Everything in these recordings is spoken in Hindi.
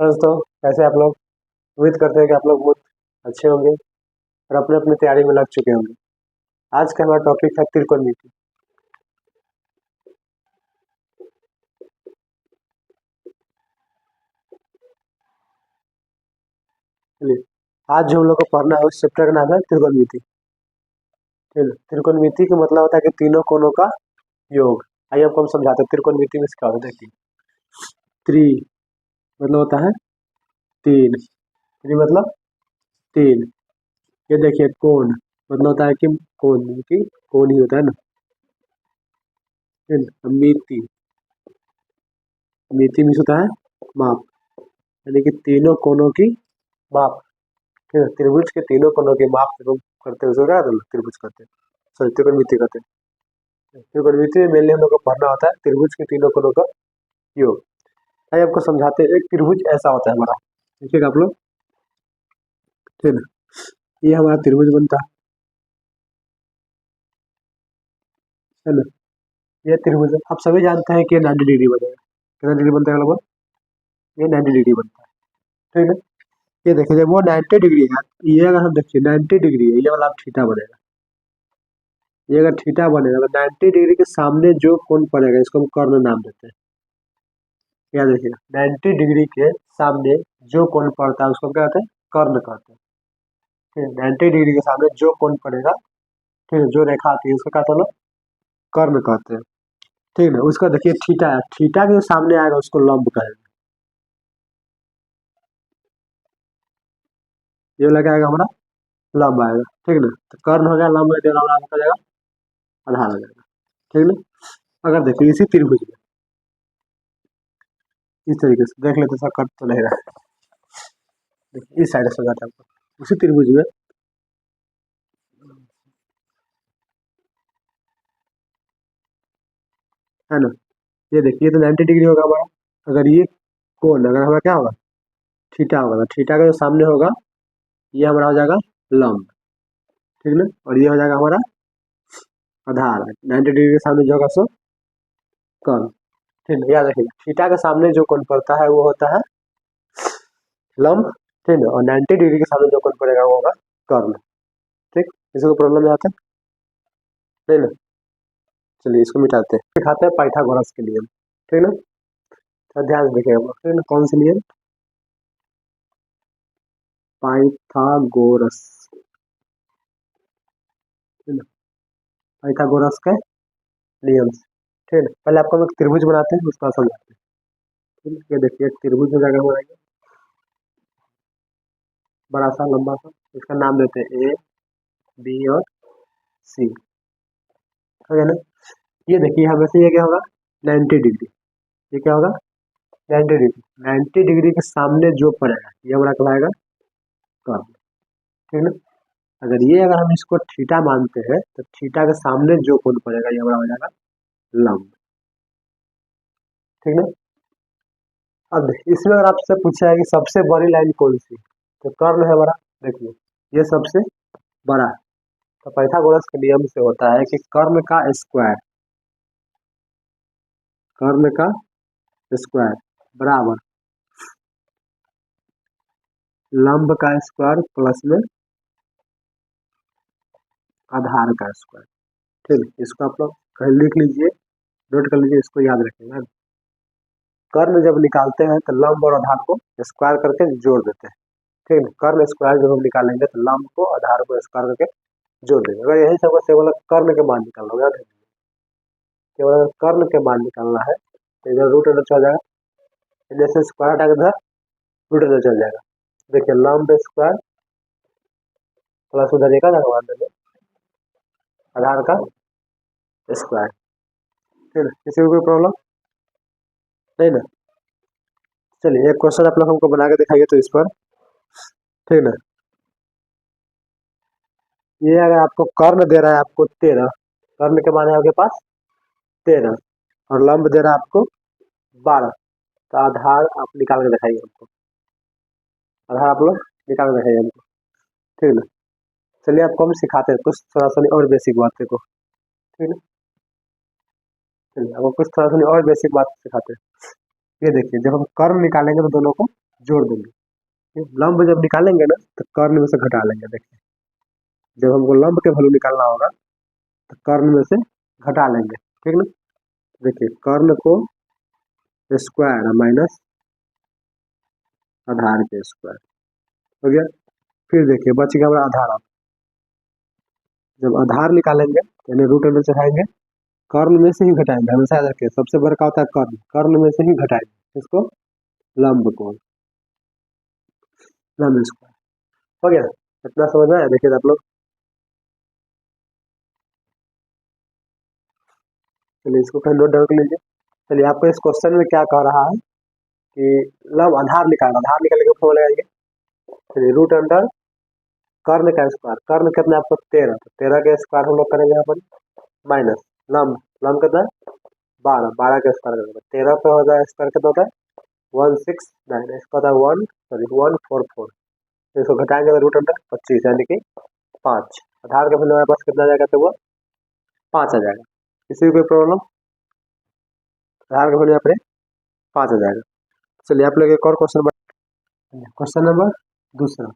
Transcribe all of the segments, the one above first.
दोस्तों, कैसे आप लोग? उम्मीद करते हैं कि आप लोग बहुत अच्छे होंगे और अपने अपने तैयारी में लग चुके होंगे। आज का हमारा टॉपिक है त्रिकोणमिति। चलिए, आज जो हम लोग को पढ़ना है उस चैप्टर का नाम है त्रिकोणमिति। ठीक है, त्रिकोणमिति का मतलब होता है कि तीनों कोणों का योग। आइए आपको हम समझाते हैं त्रिकोणमिति में क्या होता है। देखिए, त्रि मतलब होता है तीन, त्रि मतलब तीन। ये देखिए कोण मतलब होता है कि कोण की कोण ही होता है ना। ठीक है, मिति, मिति मीन्स होता है माप, यानी कि तीनों कोणों की माप। ठीक है, त्रिभुज के तीनों कोणों के माप जब हम करते हैं उसको क्या कहते हैं? त्रिभुज करते हैं, सॉरी त्रिकोणमिति करते हैं। त्रिकोणमिति में मेनली हम लोग को पढ़ना होता है त्रिभुज के तीनों कोणों का योग। आइए आपको समझाते हैं। एक त्रिभुज ऐसा होता है हमारा, देखिएगा आप लोग। ठीक है ना, ये हमारा त्रिभुज बनता है ना। ये त्रिभुज आप सभी जानते हैं कि 90 डिग्री बनेगा। कितना डिग्री बनता है लगभग? ये 90 डिग्री बनता है। ठीक है ना। ये देखिए जब वो 90 डिग्री है, ये अगर हम देखिए 90 डिग्री है, ये वाला थीटा बनेगा। ये अगर थीटा बनेगा तो 90 डिग्री के सामने जो कोण पड़ेगा इसको हम कर्ण नाम देते हैं। क्या देखिएगा, 90 डिग्री के सामने जो कोण पड़ता है उसको क्या कहते हैं? कर्ण कहते हैं। ठीक है, 90 डिग्री के सामने जो कोण पड़ेगा, ठीक है, जो रेखा आती है उसको क्या कहते हैं? कर्ण कहते हैं। ठीक है ना। उसका देखिए थीटा है, थीटा के जो सामने आएगा उसको लंब कहेंगे। ये लगा आएगा हमारा लंब आएगा। ठीक है ना। तो कर्ण हो गया, लंब है, देना हो जाएगा आधार हो जाएगा। ठीक है ना। अगर देखिए इसी त्रिभुज में इस तरीके से देख लेते, सब कट तो नहीं रहा है। देखिए इस साइड से हो जाता है आपको, उसी त्रिभुज में है ना। ये देखिए तो 90 डिग्री होगा हमारा। अगर ये कोण अगर हमारा क्या होगा? थीटा होगा, तो थीटा का जो सामने होगा ये हमारा हो जाएगा लंब। ठीक ना। और ये हो जाएगा हमारा आधार। 90 डिग्री के सामने जो होगा सो कर्ण। ठीक है, याद रखिएगा थीटा के सामने जो कोण पड़ता है वो होता है लंब। ठीक है, और 90 डिग्री के सामने जो कोण पड़ेगा वो होगा कर्ण। ठीक, इसको प्रॉब्लम में आता है नहीं ना। चलिए इसको मिटाते हैं, दिखाते हैं पाइथागोरस के नियम। ठीक है ना। तो ध्यान से देखिएगा, ठीक है ना। कौन से नियम? पाइथागोरस, है ना, पाइथागोरस के नियम से। ठीक है ना। पहले आपको हम एक त्रिभुज बनाते हैं उसका समझाते हैं। ठीक है, ये देखिए एक त्रिभुज हो जाएगा हमारा, ये बड़ा सा लंबा सा, इसका नाम देते हैं ए बी और सी। ठीक है ना। ये देखिए हमें से ये क्या होगा? 90 डिग्री। ये क्या होगा? 90 डिग्री। 90 डिग्री के सामने जो पड़ेगा ये हमारा कहलाएगा कर्व। ठीक है ना। अगर हम इसको थीटा मानते हैं तो थीटा के सामने जो कोण पड़ेगा ये हमारा हो जाएगा लंब। ठीक है ना। अब इसमें अगर आपसे पूछा है कि सबसे बड़ी लाइन कौन सी, तो कर्ण है हमारा। देखिए ये सबसे बड़ा है। तो पाइथागोरस के नियम से होता है कि कर्ण का स्क्वायर बराबर लंब का स्क्वायर प्लस में आधार का स्क्वायर। ठीक है, इसको आप लोग कहीं लिख लीजिए, नोट कर लीजिए, इसको याद रखिएगा। कर्ण जब निकालते हैं तो लंब और आधार को स्क्वायर करके जोड़ देते हैं। ठीक है, कर्ण स्क्वायर जब हम निकालेंगे तो लंब को आधार को स्क्वायर करके जोड़ देंगे। अगर यही सब केवल कर्ण के मान निकालना होगा, केवल कर्ण के मान निकालना है तो इधर रूट अंडर चल जाएगा, जैसे स्क्वायर हटा के इधर रूट अंडर चल जाएगा। देखिए लंब स्क्वायर प्लस उधर एक आ जाएगा अंदर में आधार का स्क्वायर। ठीक है, किसी को कोई प्रॉब्लम नहीं ना। चलिए एक क्वेश्चन आप लोग हमको बना के दिखाइए तो इस पर। ठीक है ना। ये अगर आपको कर्ण दे रहा है आपको 13, कर्ण के मान है आपके पास 13 और लंब दे रहा है आपको 12, तो आधार आप निकाल के दिखाइए हमको। आधार आप लोग निकाल के दिखाइए हमको। ठीक है ना। चलिए आपको हम सिखाते हैं कुछ थोड़ा सा और बेसिक बातें को। ठीक है ना। चलिए आपको कुछ थोड़ा सा और बेसिक बात सिखाते हैं। ये देखिए जब हम कर्ण निकालेंगे तो दोनों को जोड़ देंगे। लंब जब निकालेंगे ना तो कर्ण में से घटा लेंगे। देखिए जब हमको लंब के वैल्यू निकालना होगा तो कर्ण में से घटा लेंगे, ठीक ना। देखिए कर्ण को स्क्वायर माइनस आधार के स्क्वायर हो गया। फिर देखिए बच गया हमारा आधार। जब आधार निकालेंगे यानी रूट अंडर चढ़ाएंगे, कर्ण में से ही घटाएंगे, हमेशा याद रखिए सबसे बड़ा होता है कर्ण, कर्ण में से ही घटाएंगे इसको लंब को, लंब स्क्वायर हो गया। इतना समझ में आया। देखिए आप लोग, चलिए इसको कहीं नोट डाउन कर लीजिए। चलिए आपको इस क्वेश्चन में क्या कह रहा है कि लंब आधार निकालना, आधार निकालने के फॉर्मूला लगाइए। चलिए रूट अंडर कर्ण का स्क्वायर, कर्ण कितना आपको 13, तो 13 का स्क्वायर हम लोग करेंगे यहाँ पर माइनस लंब, लंब कितना 12, 12 का स्क्वायर करेंगे 13 पे हो जाए स्क्वायर कितना होता है 169, इसका होता है 144। इसको घटाएंगे तो रूट अंडर 25 यानी कि 5। आधार का वैल्यू हमारे पास कितना आ जाएगा तो वो 5 आ जाएगा। किसी कोई प्रॉब्लम, आधार का वैल्यू यहाँ पे 5 आ जाएगा। चलिए आप लोग एक और क्वेश्चन, क्वेश्चन नंबर दूसरा,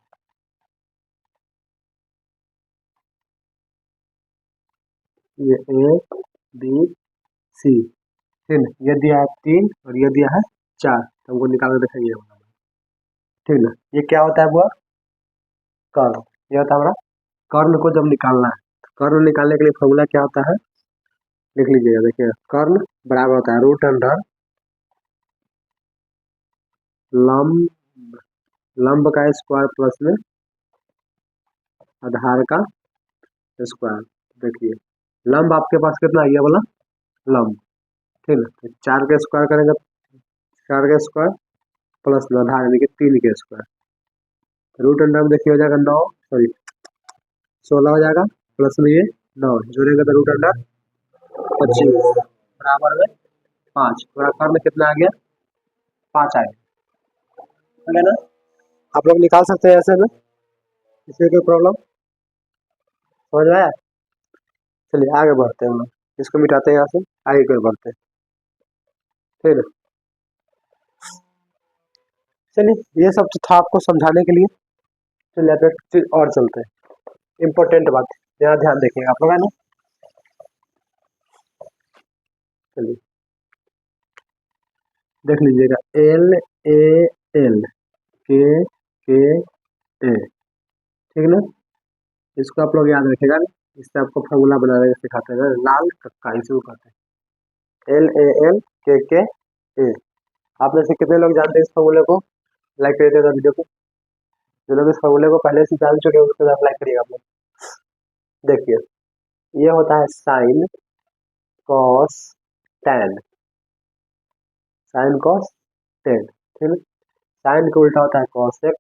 ये ए बी सी, ठीक है। ये दिया है 3 और ये दिया है 4, तो हमको निकाल के दिखाइए, ठीक ना। ये क्या होता है वो कर्ण, ये होता है हमारा कर्ण को जब निकालना है, कर्ण निकालने के लिए फॉर्मूला क्या होता है लिख लीजिएगा। देखिए कर्ण बराबर होता है रूट अंडर लंब, लंब का स्क्वायर प्लस में आधार का स्क्वायर। देखिए लंब आपके पास कितना है, ये वाला लंब, ठीक है। तो 4 का स्क्वायर करेंगे, 4 का स्क्वायर प्लस में आधार यानी कि 3 के स्क्वायर, रूट अंडर में देखिए हो जाएगा 9, सॉरी 16 हो जाएगा, प्लस में ये 9 जोड़ेंगे तो रूट अंडर 25 बराबर में 5। पूरा कर्ण कितना आ गया 5 आएगा, ठीक है ना। आप लोग निकाल सकते हैं ऐसे में, इसमें कोई प्रॉब्लम, समझ में आया। चलिए आगे बढ़ते हैं हम लोग, इसको मिटाते हैं यहाँ से, आगे कर बढ़ते हैं, ठीक है। चलिए ये सब तो था आपको समझाने के लिए। चलिए आप एक चीज और चलते हैं, इम्पोर्टेंट बात, यहाँ ध्यान देखिएगा आप लोग, है ना। चलिए देख लीजिएगा एल ए एल के ए, ठीक है ना। इसको आप लोग याद रखिएगा, इससे आपको फॉर्मूला बनाने का सिखाते हैं, लाल कक्का इसी को कहते हैं, एल ए एल के ए। आप में से कितने लोग जानते हैं इस फॉर्मूले को, लाइक कर देते वीडियो को। जो लोग इस फॉर्मूले को पहले से जान चुके हैं उसके साथ लाइक करिएगा आप लोग। देखिए ये होता है sine cos tan, sine cos tan, ठीक है। साइन का उल्टा होता है कॉसेक,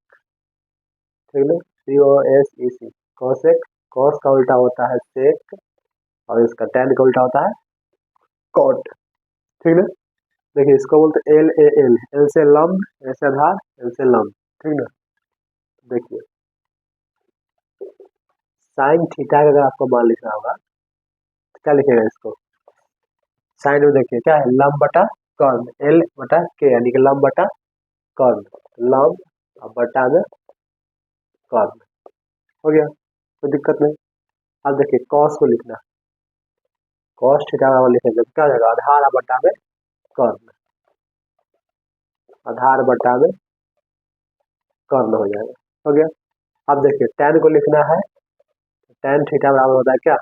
ठीक है, COSEC कॉसेक, कॉस का उल्टा होता है सेक, और इसका टैन का उल्टा होता है कॉट, ठीक है। देखिए इसको बोलते हैं एल ए एल, एल से लंब, ऐसे आधार, एल से लंब, ठीक ना। देखिए साइन थीटा का अगर आपको मान लिखना होगा तो क्या लिखेगा इसको, साइन में देखिए क्या है लंब बटा कर्ण, एल बटा के यानी कि लंब बटा कर्ण, लंब और बटा में कर्ण, हो गया कोई दिक्कत नहीं। अब देखिए कॉस को लिखना, कॉस थीटा बराबर लिखेंगे तो क्या हो जाएगा आधार बटा में कर्ण, आधार बटा में कर्ण हो जाएगा, हो गया। अब देखिए टैन को लिखना है, टैन थीटा बराबर होता है क्या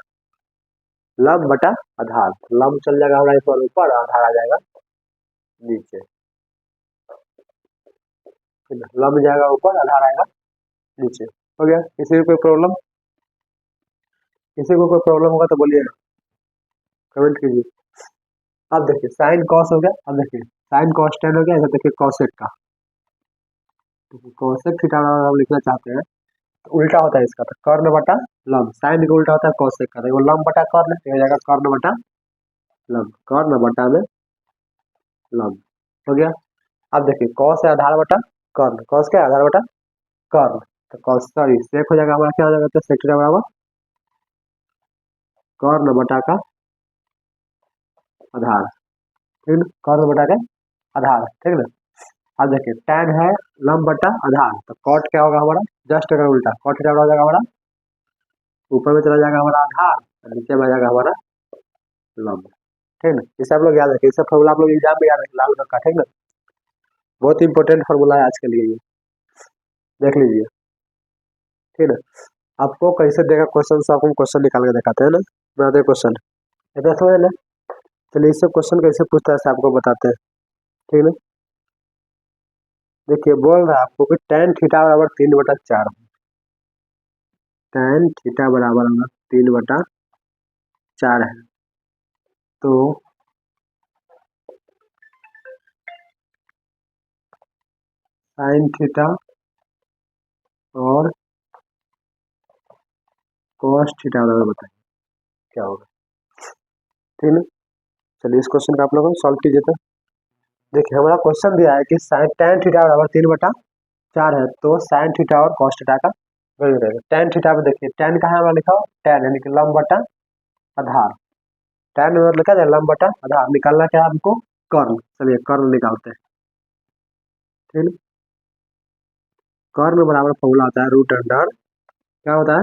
लंब बटा आधार, लंब चल जाएगा हमारा इस बार ऊपर, आधार आ जाएगा नीचे, लंब जाएगा ऊपर, आधार आएगा नीचे, हो गया। किसी को कोई प्रॉब्लम, किसी को कोई प्रॉब्लम होगा तो बोलिएगा, कमेंट कीजिए। अब देखिए साइन कॉस हो गया, अब देखिए साइन कॉस टेन हो गया, ऐसा देखिए कॉसेक का, कॉसेक थीटा हम लिखना चाहते हैं तो उल्टा होता है इसका, तो कर्ण बटा लंब, साइन का उल्टा होता है कॉसेक का, देखो लंब बटा कर्ण, तो हो जाएगा कर्ण बटा लंब, कर्ण बटा में लंब, हो गया। अब देखिए कॉस है आधार बटा कर्ण, कॉस क्या है आधार बटा कर्ण, तो कॉस सॉरी सेक हो जाएगा हमारा, क्या हो जाएगा तो सेक थीटा बराबर कर्ण बटा का आधार, ठीक है, कर्ण बटा का आधार, ठीक है ना। अब देखिए tan है लंब बटा आधार, तो कॉट क्या होगा हमारा, जस्ट अगर उल्टा कॉट थीटा हो जाएगा हमारा, ऊपर में चला जाएगा हमारा आधार और नीचे में आ जाएगा हमारा लंब। ठीक ना, इसे आप लोग याद रखिए, इसका फॉर्मूला आप लोग एग्जाम में याद रखिए, लाल रखा। ठीक ना, बहुत इंपॉर्टेंट फॉर्मूला है आज के लिए, ये देख लीजिए। ठीक है, आपको कैसे देगा क्वेश्चन, से आपको क्वेश्चन निकाल के दिखाते हैं ना, बनाते क्वेश्चन, इतना समझ लें। चलिए इससे क्वेश्चन कैसे पूछता है आपको बताते हैं। ठीक है, देखिए बोल रहा है आपको कि tan थीटा बराबर 3/4, tan थीटा बराबर 3/4 है, तो sin थीटा और cos थीटा बराबर बताइए क्या होगा। ठीक है, चलिए इस क्वेश्चन का आप लोग सॉल्व कीजिए। तो देखिए हमारा क्वेश्चन दिया है कि sin tan थीटा बराबर 3/4 है, तो sin थीटा और cos थीटा का वैल्यू रहेगा। tan थीटा में देखिए tan कहाँ हमारा लिखा हो, tan यानी कि लंब बटा आधार, tan में लिखा जाए लंब बटा आधार, निकालना क्या है हमको, कर्ण। चलिए कर्ण निकालते हैं। ठीक है, कर्ण बराबर फॉर्मूला आता है रूट अंडर, क्या होता है,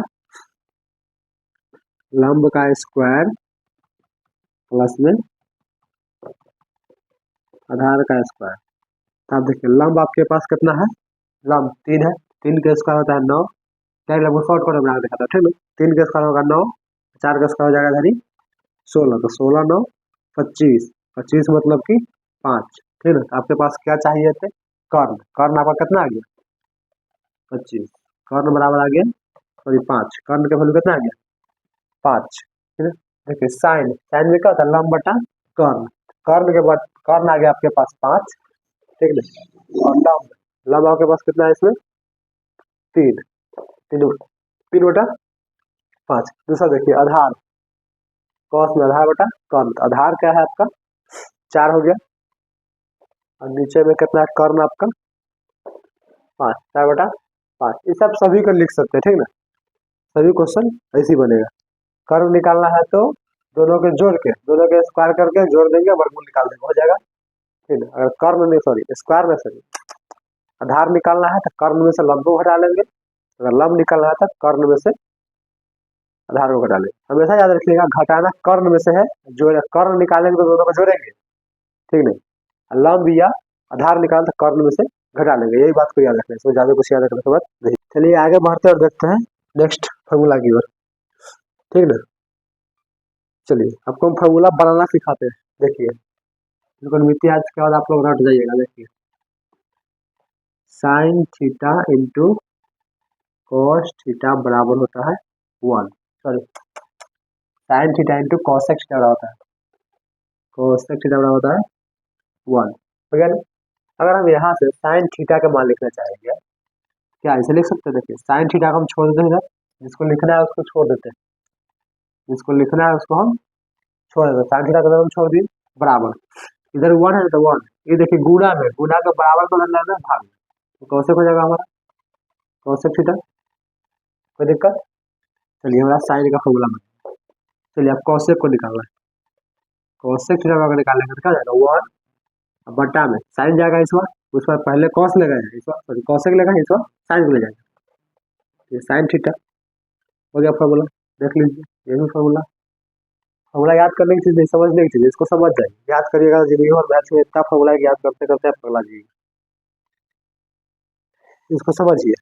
लंब का स्क्वायर प्लस में आधार का स्क्वायर। तो आप देखिए लंब आपके पास कितना है, लंब 3 है, 3 का स्क्वायर होता है 9, क्या लगभग शॉर्ट कट बना दिखाता है। ठीक है, 3 का स्क्वायर होगा 9, 4 का स्क्वायर हो जाएगा इधर ही 16, तो 16 9 25, 25 मतलब कि 5। ठीक है, तो आपके पास क्या चाहिए थे, कर्ण, कर्ण आपका कितना आ गया 25, कर्ण बराबर आ गया सॉरी 5, कर्ण का वैल्यू कितना आ गया 5। ठीक है, देखिए साइन, साइन में क्या होता है लंब बटा कर्ण, कर्ण के बाद कर्ण आ गया आपके पास 5। ठीक है, और लंब, लंब आपके पास कितना है इसमें 3, 3/5। दूसरा देखिए आधार, कॉस में आधार बटा कर्ण, आधार क्या है आपका 4 हो गया, और नीचे में कितना है कर्ण आपका 5, 4/5। इस आप सभी को लिख सकते हैं। ठीक ना, सभी क्वेश्चन ऐसे ही बनेगा। कर्व निकालना है तो दोनों के जोड़ के, दोनों के स्क्वायर करके जोड़ देंगे, वर्गमूल निकाल देंगे, हो जाएगा। ठीक है, अगर कर्ण नहीं सॉरी स्क्वायर में सॉरी आधार निकालना है तो कर्ण में से लंब को घटा लेंगे, अगर लंब निकालना है तो कर्ण में से आधार को घटा लेंगे। हमेशा याद रखिएगा घटाना कर्ण में से है, जोड़ कर्ण निकालेंगे तो दोनों को जोड़ेंगे। ठीक नहीं, लंब या आधार निकाल तो कर्ण में से घटा लेंगे, यही बात को याद रखना है, इसमें ज्यादा कुछ याद रखने के बाद नहीं। चलिए आगे बढ़ते और देखते हैं नेक्स्ट फॉर्मूला की ओर। ठीक ना, चलिए आपको हम फॉर्मूला बनाना सिखाते हैं। देखिए त्रिकोणमिति आज के बाद आप लोग रट जाइएगा। देखिए sine theta into cos theta बराबर होता है 1, sorry sine theta into cosec theta बराबर होता है, कॉसेक थीटा बराबर होता है 1। ठीक है, अगर हम यहाँ से साइन थीटा का मान लिखना चाहेंगे, क्या ऐसे लिख सकते हैं। देखिए साइन थीटा को हम छोड़ देते हैं इधर, जिसको लिखना है उसको छोड़ देते हैं, जिसको लिखना है उसको हम छोड़ देते हैं, साइन थीटा को हम छोड़ दिए, बराबर इधर 1 है तो 1, ये देखिए गुणा में, गुणा का बराबर को लगना है भाग में, तो कौशेक हो जाएगा हमारा कौशेक थीटा, कोई दिक्कत। चलिए हमारा साइन का फॉर्मूला बना, चलिए आप कौशेक को निकालना है, कौशेक थीटा को निकालने का क्या जाएगा 1 बटा में साइन जाएगा इस बार, उस बार पहले कॉस लगा है, इस बार सॉरी कौशेक लगा है, इस बार साइन को ले जाएगा, ये साइन थीटा हो गया फॉर्मूला। देख लीजिए ये भी फॉर्मूला, फॉर्मूला याद करने की चीज नहीं, समझने की चीज, इसको समझ जाए, याद करिएगा जिंदगी और मैथ में इतना फॉर्मूला याद करते करते आप पगला जाइए, इसको समझिए।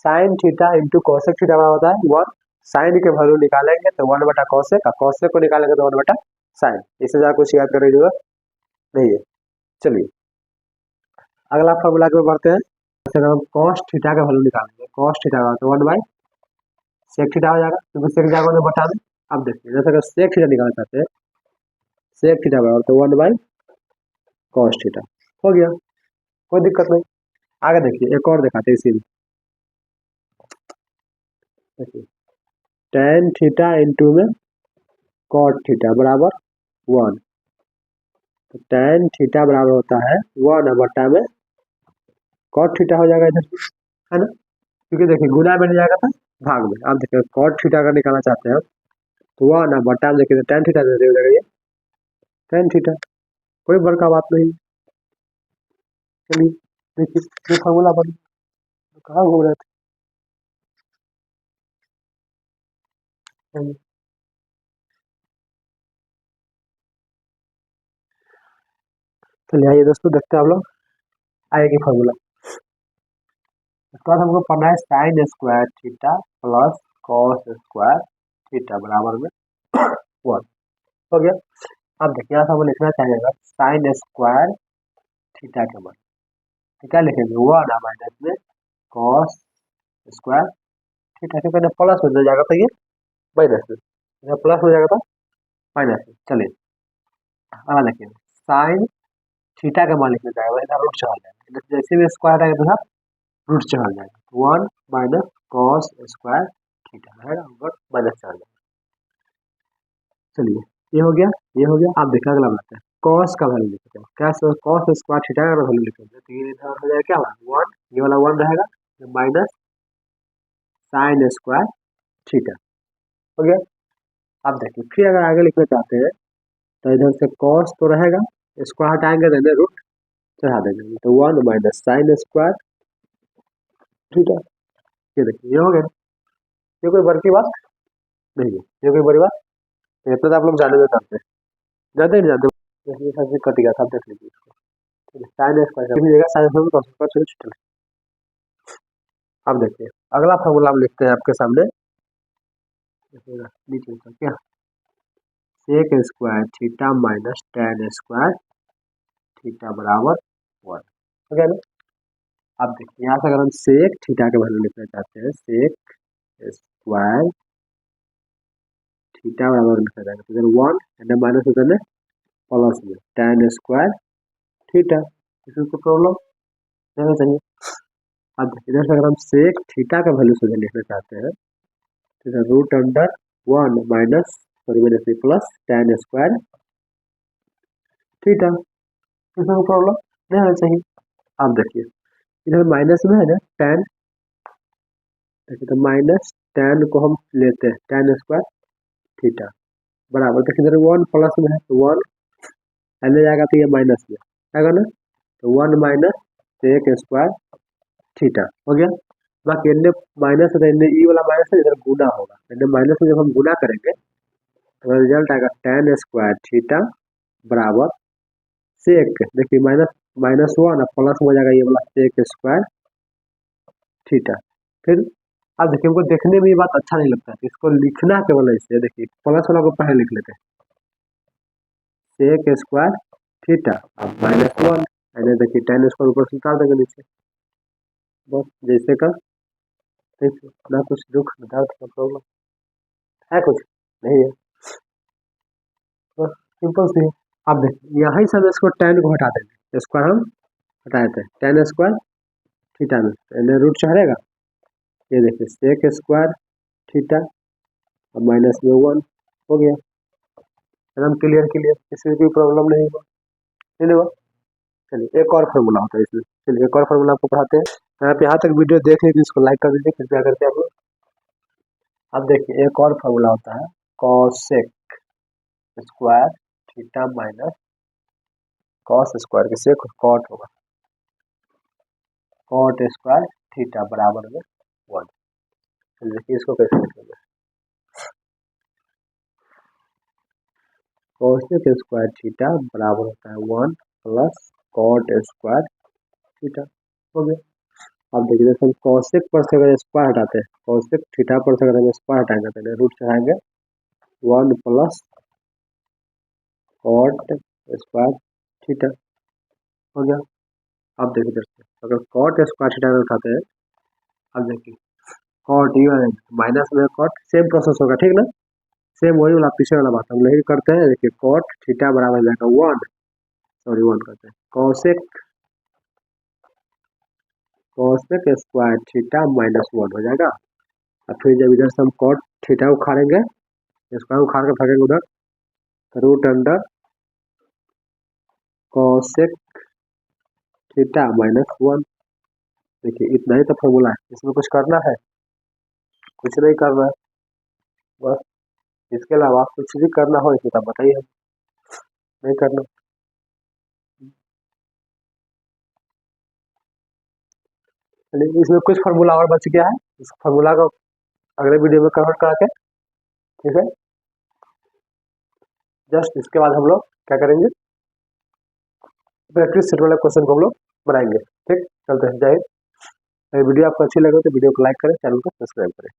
Sine theta into cosec theta बराबर होता है 1, साइन के वैल्यू निकालेंगे तो 1 बटा कॉसेक, और कॉसेक को निकालेंगे तो 1 बटा साइन, इससे ज्यादा कुछ याद करने की जरूरत नहीं है। चलिए अगला फॉर्मूला के बढ़ते हैं। जैसे हम कॉस थीटा का वैल्यू निकालेंगे, कॉस थीटा का तो 1 बाई सेक थीटा हो जाएगा, क्योंकि सेक जाएगा उन्हें बटा दें। अब देखिए जैसे अगर सेक थीटा निकालना चाहते हैं, सेक थीटा बराबर तो 1 बाई कॉस थीटा हो गया, कोई दिक्कत नहीं। आगे देखिए एक और दिखाते हैं इसी में, देखिए tan थीटा इंटू में कॉट थीटा बराबर 1, तो tan थीटा बराबर होता है 1 बटा में कॉट थीटा हो जाएगा इधर, है ना, क्योंकि देखिए गुणा में नहीं जाएगा था भाग में। अब देखिए कॉट थीटा का निकालना चाहते हैं तो 1 बटा में देखिए tan थीटा दे हो जाएगा, ये tan थीटा, कोई बड़का बात नहीं। चलिए देखिए ये फॉर्मूला अपन कहाँ घूम रहे थे। चलिए आइए दोस्तों देखते हैं हम लोग आएगी फॉर्मूला। इसके बाद हमको पढ़ना है sine square theta plus cos square theta बराबर में 1 हो गया। अब देखिए यहाँ से हमें लिखना चाहिएगा साइन स्क्वायर थीटा के मान, तो क्या लिखेंगे 1 माइनस में कॉस स्क्वायर थीटा के पहले प्लस में जाएगा तो ये माइनस में, प्लस हो जाएगा तो माइनस में। चलिए अब देखिए साइन थीटा का मान लिखना चाहिए, इधर रूट चढ़ जाएगा, जैसे भी स्क्वायर आएगा तो रूट चढ़ जाएगा, 1 माइनस कॉस स्क्वायर थीटा रहेगा ऊपर माइनस चढ़ जाएगा। चलिए ये हो गया, ये हो गया। आप देखिए अगला बनाते हैं कॉस का वैल्यू लिखते हैं, क्या कॉस स्क्वायर थीटा का वैल्यू लिखेंगे तो ये इधर हो जाएगा क्या होगा 1, ये वाला 1 रहेगा माइनस साइन स्क्वायर थीटा हो गया। अब देखिए फिर अगर आगे लिखना चाहते हैं तो इधर से कॉस तो रहेगा, स्क्वायर हटाएंगे तो रूट चढ़ा देंगे, तो 1 माइनस साइन स्क्वायर थीटा। ये देखिए ये हो गया, ये कोई बड़ी बात नहीं है, ये कोई बड़ी बात नहीं, इतना तो आप लोग जाने में करते हैं, जानते ही नहीं जानते, ये सबसे कट गया था, आप देख लीजिए इसको साइन स्क्वायर कितनी जगह साइन स्क्वायर कॉस स्क्वायर चलो। अब देखिए अगला फॉर्मूला हम लिखते हैं आपके सामने, नीचे क्या sec square theta minus tan square theta बराबर 1 हो गया ना। अब देखिए यहाँ से अगर हम सेक थीटा के वैल्यू लिखना चाहते हैं सेक स्क्वायर थीटा बराबर लिखा जाएगा तो इधर 1 एंड माइनस उधर प्लस में टेन स्क्वायर थीटा, इसमें कोई प्रॉब्लम नहीं चाहिए। अब इधर से अगर हम सेक थीटा का वैल्यू से लिखना चाहते हैं तो इधर root under 1 minus sorry minus plus tan square theta, इसमें कोई प्रॉब्लम नहीं होना चाहिए। अब देखिए इधर माइनस में है ना टेन, देखिए तो माइनस टेन को हम लेते हैं टेन स्क्वायर थीटा बराबर, देखिए इधर 1 प्लस में है तो 1 ले जाएगा तो ये माइनस में आएगा ना, तो 1 माइनस सेक स्क्वायर थीटा हो गया। बाकी इनने माइनस है, इनने ई वाला माइनस है, इधर गुना होगा, इनने माइनस में जब हम गुना करेंगे तो रिजल्ट आएगा टेन स्क्वायर थीटा बराबर सेक, देखिए माइनस माइनस 1 प्लस हो जाएगा ये वाला सेक स्क्वायर थीटा। फिर अब देखिए हमको देखने में ये बात अच्छा नहीं लगता है, इसको लिखना केवल ऐसे, देखिए प्लस वाला को पहले लिख लेते हैं सेक स्क्वायर थीटा, अब माइनस 1 यानी देखिए टेन स्क्वायर ऊपर से निकाल देंगे नीचे, बस जैसे का देखिए ना कुछ दुख ना दर्द ना प्रॉब्लम है, कुछ नहीं है, बस सिंपल सी है। अब देखिए यहाँ से हम इसको टेन को हटा देंगे, स्क्वायर हम हटा देते हैं टेन स्क्वायर थीटा में यानी रूट चढ़ेगा, ये देखिए सेक स्क्वायर थीटा और माइनस में 1 हो गया, एकदम क्लियर क्लियर, इसमें कोई प्रॉब्लम नहीं हुआ, नहीं हुआ। चलिए एक और फार्मूला होता है इसमें, चलिए एक और फार्मूला आपको पढ़ाते हैं। आप यहाँ तक वीडियो देख लीजिए, इसको लाइक कर दीजिए कृपया करके आप लोग। अब देखिए एक और फार्मूला होता है cosec square theta minus cos square के सेक कॉट होगा, कॉट स्क्वायर थीटा बराबर में 1। देखिए इसको कैसे लिखेंगे, कॉसेक स्क्वायर थीटा बराबर होता है 1 प्लस कॉट स्क्वायर थीटा हो गया। अब देखिए जैसे हम कॉसेक पर से अगर स्क्वायर हटाते हैं, कॉसेक थीटा पर से अगर हम स्क्वायर हटाएंगे तो रूट चढ़ाएंगे 1 प्लस कॉट स्क्वायर थीटा हो गया। अब देखिए दोस्तों अगर कॉट स्क्वायर थीटा में उठाते हैं, अब देखिए कॉट ये माइनस में कॉट सेम प्रोसेस होगा, ठीक ना, सेम वही वाला पीछे वाला बात हम यही करते हैं। देखिए कॉट थीटा बराबर जाएगा 1 सॉरी 1 करते हैं cosec cosec square theta minus 1 हो जाएगा। और फिर जब इधर से हम कॉट थीटा उखाड़ेंगे, स्क्वायर उखाड़ के फेंकेंगे उधर, root under cosec theta minus 1, देखिए इतना ही तो फॉर्मूला है, इसमें कुछ करना है, कुछ नहीं करना है, बस इसके अलावा कुछ भी करना हो इसमें तब बताइए, नहीं करना। चलिए इसमें कुछ फार्मूला और बच गया है, इस फार्मूला को अगले वीडियो में कन्वर्ट करा के, ठीक है। जस्ट इसके बाद हम लोग क्या करेंगे, प्रैक्टिस सेट वाले क्वेश्चन को हम लोग बनाएंगे। ठीक, चलते हैं, जय हिंद। वीडियो आपको अच्छी लगे तो वीडियो को लाइक करें, चैनल को सब्सक्राइब करें।